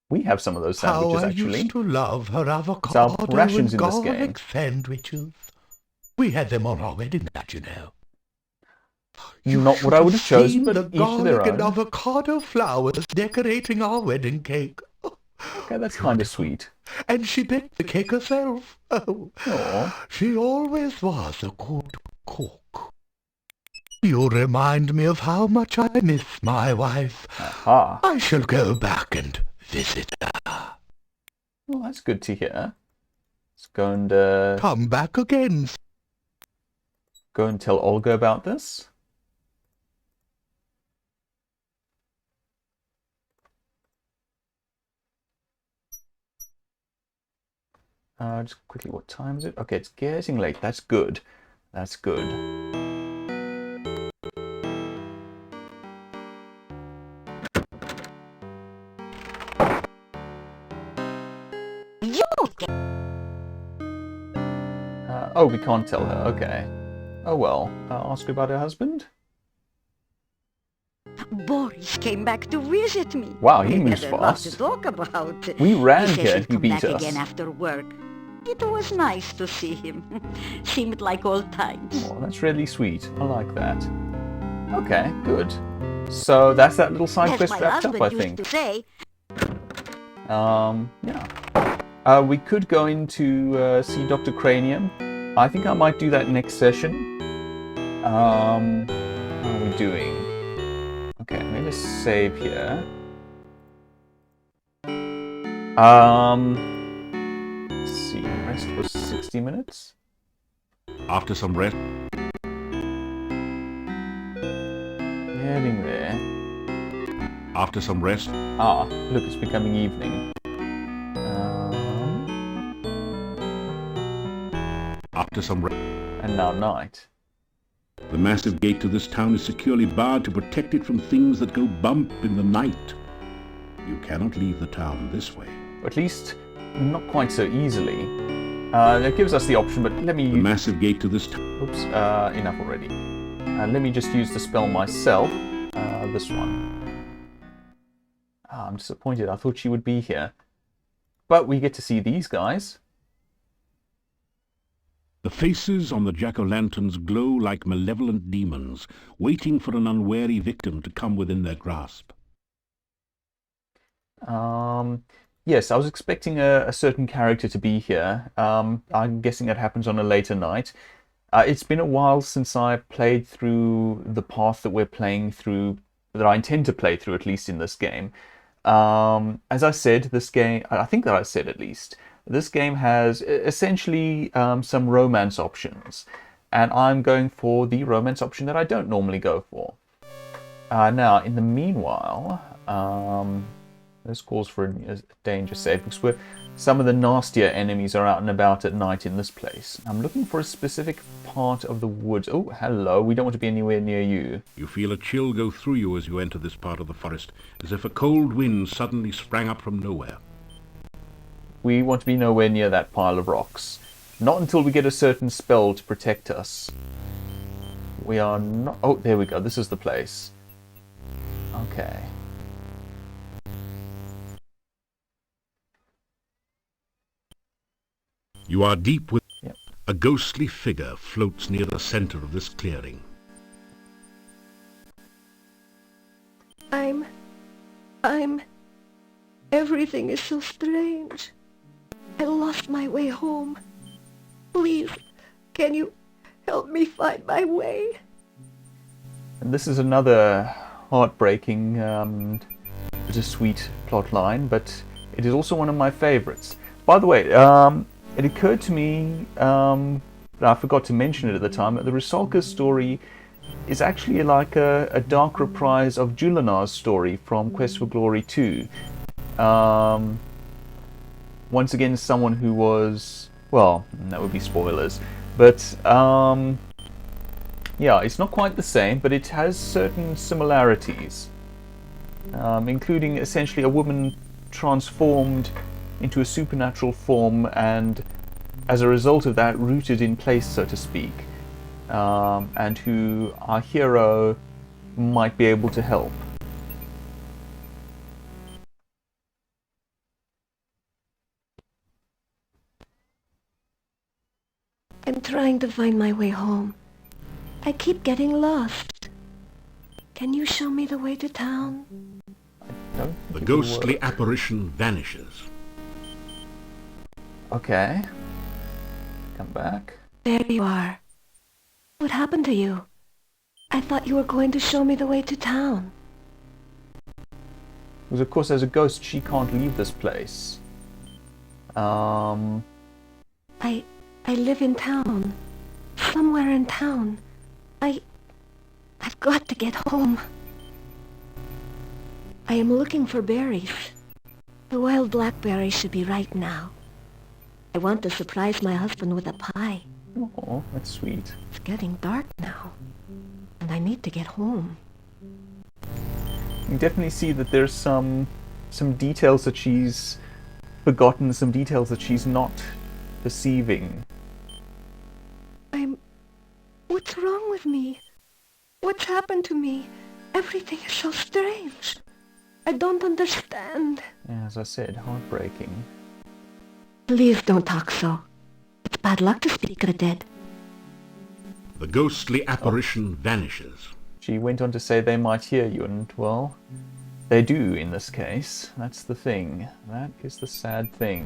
We have some of those sandwiches, How I actually. used to love her It's our avocado rations and in this game. garlic sandwiches. We had them on our wedding night, you know. Not what I would have chosen, but each to their garlic and own. avocado flowers decorating our wedding cake. Okay, that's kind of sweet. And she baked the cake herself. Oh, Aw. she always was a good cook. You remind me of how much I miss my wife. Aha. I shall go back and visit her. Well, that's good to hear. Let's go and Come back again. go and tell Olga about this. Just quickly, what time is it? Okay, it's getting late. That's good. That's good. You Oh, we can't tell her. Okay. Oh well. Ask her about her husband? Boris came back to visit me. Wow, he We moves had a lot to fast. talk about. We ran He here says and he'd he come beat back us. again after work. It was nice to see him. Seemed like old times. Oh, that's really sweet. I like that. Okay, good. So that's that little side As quest my wrapped up, husband I used think. to say, Yeah. We could go into see Dr. Cranium. I think I might do that next session. How are we doing? Okay, maybe save here. Let's see. Rest was 60 minutes. After some rest, Getting there. after some rest, Ah, look, it's becoming evening. after some rest. And now night. The massive gate to this town is securely barred to protect it from things that go bump in the night. You cannot leave the town this way. Or at least not quite so easily. That gives us the option, but let me... The massive gate to this town. Oops, enough already. Let me just use the spell myself. This one. I'm disappointed. I thought she would be here. But we get to see these guys. The faces on the jack-o'-lanterns glow like malevolent demons, waiting for an unwary victim to come within their grasp. Yes, I was expecting a certain character to be here. I'm guessing that happens on a later night. It's been a while since I played through the path that we're playing through, that I intend to play through, at least in this game. As I said, this game, I think that I said at least, this game has essentially some romance options. And I'm going for the romance option that I don't normally go for. Now, in the meanwhile, this calls for a danger save because some of the nastier enemies are out and about at night in this place. I'm looking for a specific part of the woods. Oh, hello. We don't want to be anywhere near you. You feel a chill go through you as you enter this part of the forest, as if a cold wind suddenly sprang up from nowhere. We want to be nowhere near that pile of rocks. Not until we get a certain spell to protect us. We are not... Oh, there we go. This is the place. Okay. You are deep with... Yep. A ghostly figure floats near the center of this clearing. Everything is so strange. I lost my way home. Please, can you help me find my way? And this is another heartbreaking, bittersweet plot line, but it is also one of my favorites. By the way, it occurred to me, I forgot to mention it at the time, that the Rusalka's story is actually like a dark reprise of Julinar's story from Quest for Glory 2. Once again, someone who was, well, that would be spoilers, but yeah, it's not quite the same, but it has certain similarities, including essentially a woman transformed into a supernatural form and as a result of that, rooted in place, so to speak, and who our hero might be able to help. I'm trying to find my way home. I keep getting lost. Can you show me the way to town? The ghostly apparition vanishes. Okay. Come back. There you are. What happened to you? I thought you were going to show me the way to town. Because of course, as a ghost, she can't leave this place. I live in town. Somewhere in town. I've got to get home. I am looking for berries. The wild blackberries should be ripe now. I want to surprise my husband with a pie. Oh, that's sweet. It's getting dark now, and I need to get home. You definitely see that there's some details that she's forgotten, some details that she's not perceiving. What's wrong with me? What's happened to me? Everything is so strange. I don't understand. Yeah, as I said, heartbreaking. Please don't talk so. It's bad luck to speak of the dead. The ghostly apparition vanishes. She went on to say they might hear you, and, well, they do in this case. That's the thing. That is the sad thing.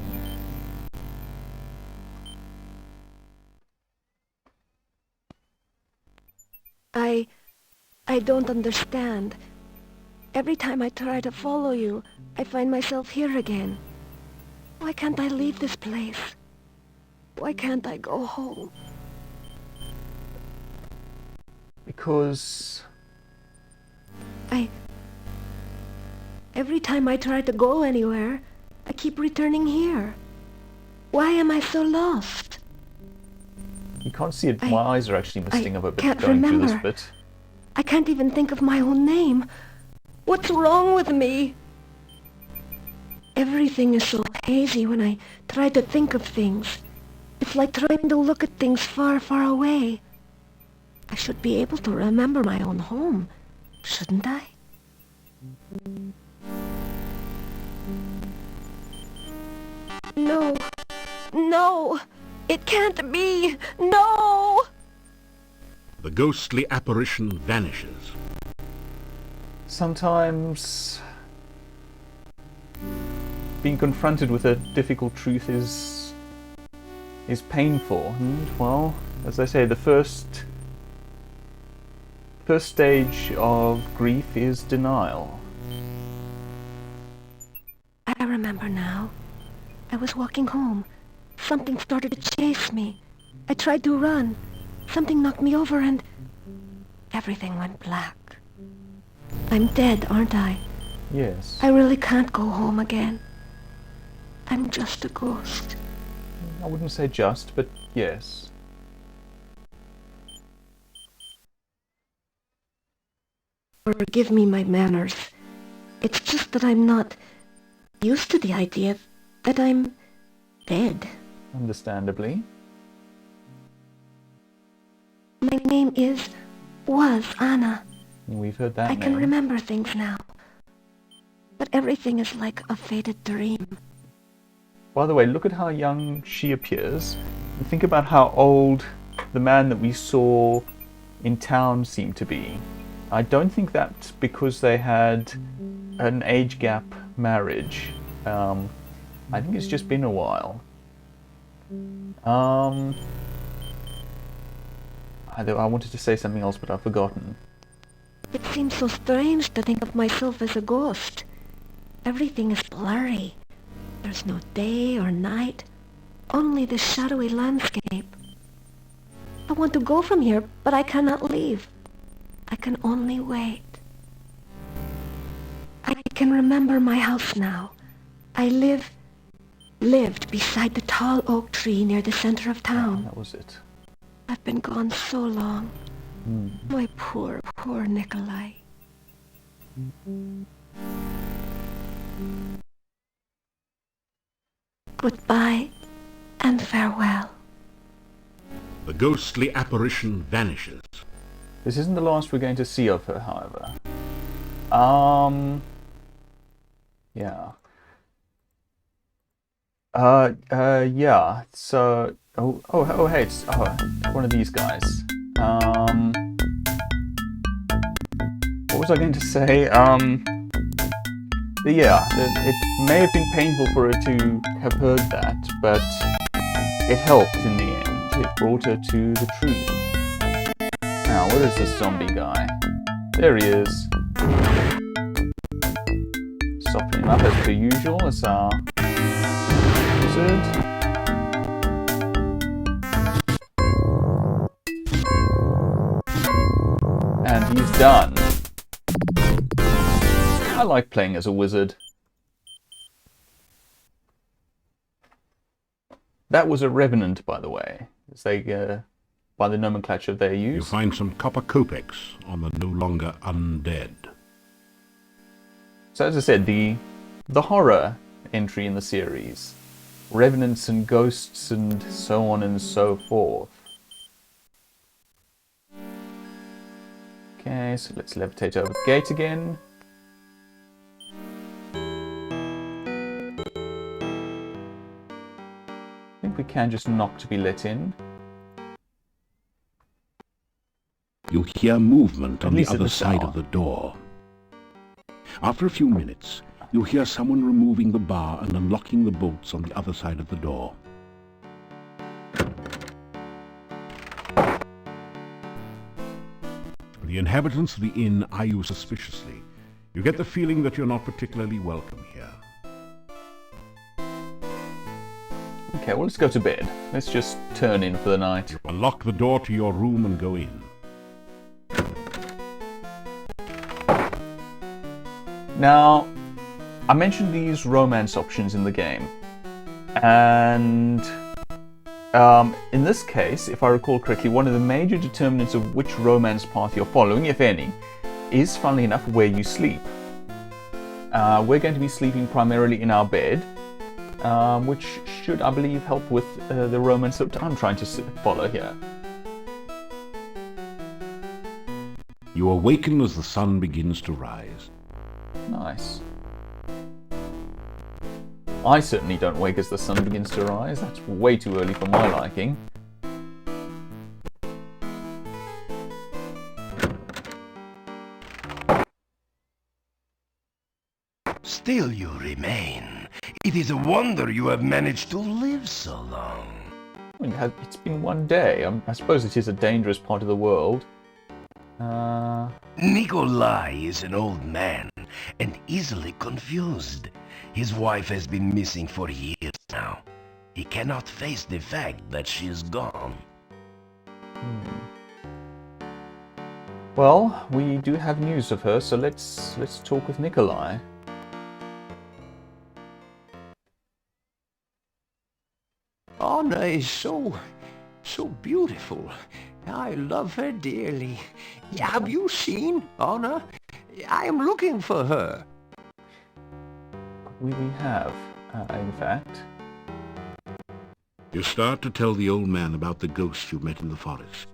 I don't understand. Every time I try to follow you, I find myself here again. Why can't I leave this place? Why can't I go home? Because... Every time I try to go anywhere, I keep returning here. Why am I so lost? You can't see it. My eyes are actually misting up a bit can't going through this remember. bit. I can't even think of my own name. What's wrong with me? Everything is so hazy when I try to think of things. It's like trying to look at things far, far away. I should be able to remember my own home, shouldn't I? No. No! It can't be! No! The ghostly apparition vanishes. Sometimes being confronted with a difficult truth is painful, and, well, as I say, the first stage of grief is denial. I remember now. I was walking home. Something started to chase me. I tried to run. Something knocked me over and everything went black. I'm dead, aren't I? Yes. I really can't go home again. I'm just a ghost. I wouldn't say just, but yes. Forgive me my manners. It's just that I'm not used to the idea that I'm dead. Understandably. My name was Anna. We've heard that I can name. remember things now. But everything is like a faded dream. By the way, look at how young she appears. And think about how old the man that we saw in town seemed to be. I don't think that's because they had an age gap marriage. I think it's just been a while. I wanted to say something else, but I've forgotten. It seems so strange to think of myself as a ghost. Everything is blurry. There's no day or night, only the shadowy landscape. I want to go from here, but I cannot leave. I can only wait. I can remember my house now. I lived beside the tall oak tree near the center of town. That was it. I've been gone so long. My poor, poor Nikolai. Goodbye, and farewell. The ghostly apparition vanishes. This isn't the last we're going to see of her, however. Yeah. Yeah. So, hey, it's one of these guys. What was I going to say? Yeah, it may have been painful for her to have heard that, but it helped in the end. It brought her to the truth. Now, where is this zombie guy? There he is. Soften him up as per usual as our wizard. And he's done. I like playing as a wizard. That was a revenant, by the way. As they, by the nomenclature they use. You find some copper kopecks on the no longer undead. So as I said, the horror entry in the series. Revenants and ghosts and so on and so forth. Okay, so let's levitate over the gate again. I think we can just knock to be let in. You hear movement on the least at other the side tower. of the door. After a few minutes, you hear someone removing the bar and unlocking the bolts on the other side of the door. The inhabitants of the inn eye you suspiciously. You get the feeling that you're not particularly welcome here. Okay, well, let's go to bed. Let's just turn in for the night. Unlock the door to your room and go in. Now, I mentioned these romance options in the game, and in this case, if I recall correctly, one of the major determinants of which romance path you're following, if any, is, funnily enough, where you sleep. We're going to be sleeping primarily in our bed, which should, I believe, help with the romance that I'm trying to follow here. You awaken as the sun begins to rise. Nice. I certainly don't wake as the sun begins to rise. That's way too early for my liking. Still you remain. It is a wonder you have managed to live so long. I mean, it's been one day. I suppose it is a dangerous part of the world. Nikolai is an old man and easily confused. His wife has been missing for years now. He cannot face the fact that she is gone. Well, we do have news of her, so let's talk with Nikolai. Anna is so beautiful. I love her dearly. Have you seen Anna? I am looking for her. We have, in fact. You start to tell the old man about the ghost you met in the forest.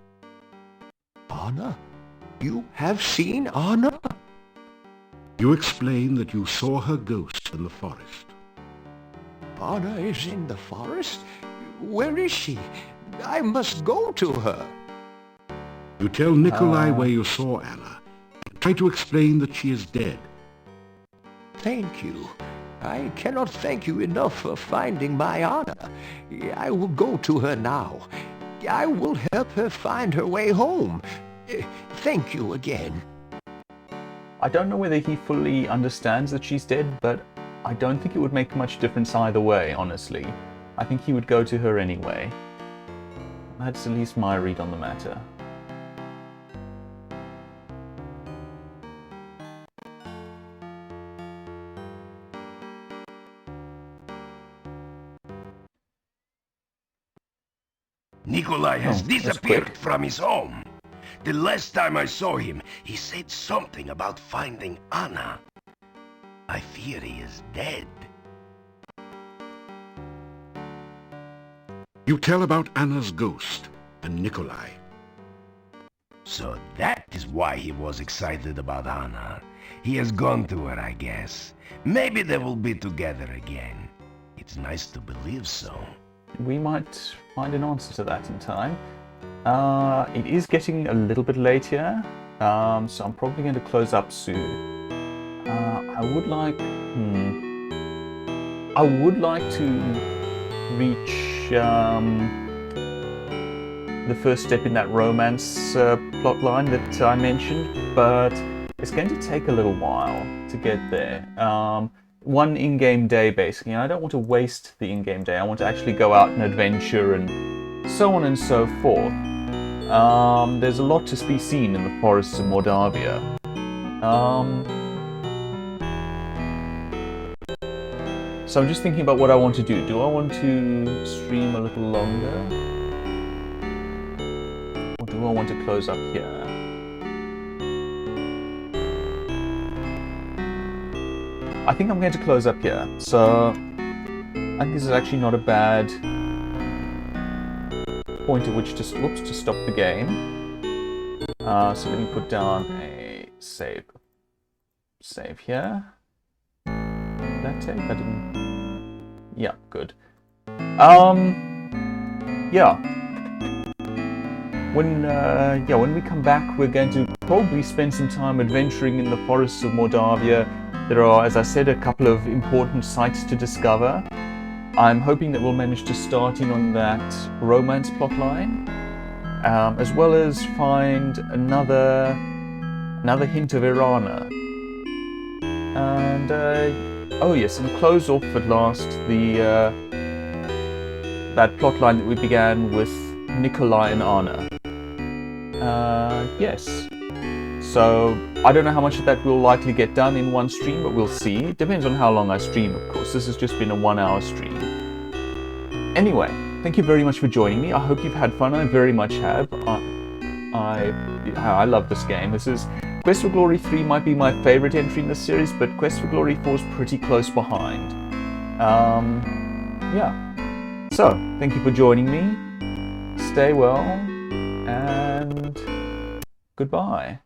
Anna? You have seen Anna? You explain that you saw her ghost in the forest. Anna is in the forest? Where is she? I must go to her. You tell Nikolai where you saw Anna. Try to explain that she is dead. Thank you. I cannot thank you enough for finding my Anna. I will go to her now. I will help her find her way home. Thank you again. I don't know whether he fully understands that she's dead, but I don't think it would make much difference either way, honestly. I think he would go to her anyway. That's at least my read on the matter. Nikolai has that's disappeared quick. from his home. The last time I saw him, he said something about finding Anna. I fear he is dead. You tell about Anna's ghost and Nikolai. So that is why he was excited about Anna. He has gone to her, I guess. Maybe they will be together again. It's nice to believe so. We might find an answer to that in time. It is getting a little bit late here, so I'm probably going to close up soon. I would like to reach the first step in that romance plot line that I mentioned, but it's going to take a little while to get there. One in-game day, basically, and I don't want to waste the in-game day. I want to actually go out and adventure and so on and so forth. There's a lot to be seen in the forests of Mordavia. So I'm just thinking about what I want to do. Do I want to stream a little longer? Or do I want to close up here? I think I'm going to close up here. So I think this is actually not a bad point at which to stop the game. So let me put down a save here. Did that take? I didn't. Yeah, good. Yeah. When we come back, we're going to probably spend some time adventuring in the forests of Mordavia. There are, as I said, a couple of important sites to discover. I'm hoping that we'll manage to start in on that romance plotline, as well as find another hint of Irana. And oh yes, and close off at last that plotline that we began with Nikolai and Anna. Yes. So I don't know how much of that will likely get done in one stream, but we'll see. It depends on how long I stream, of course. This has just been a 1-hour stream. Anyway, thank you very much for joining me. I hope you've had fun. I very much have. I love this game. Quest for Glory 3 might be my favorite entry in the series, but Quest for Glory 4 is pretty close behind. Yeah. So, thank you for joining me. Stay well, and goodbye.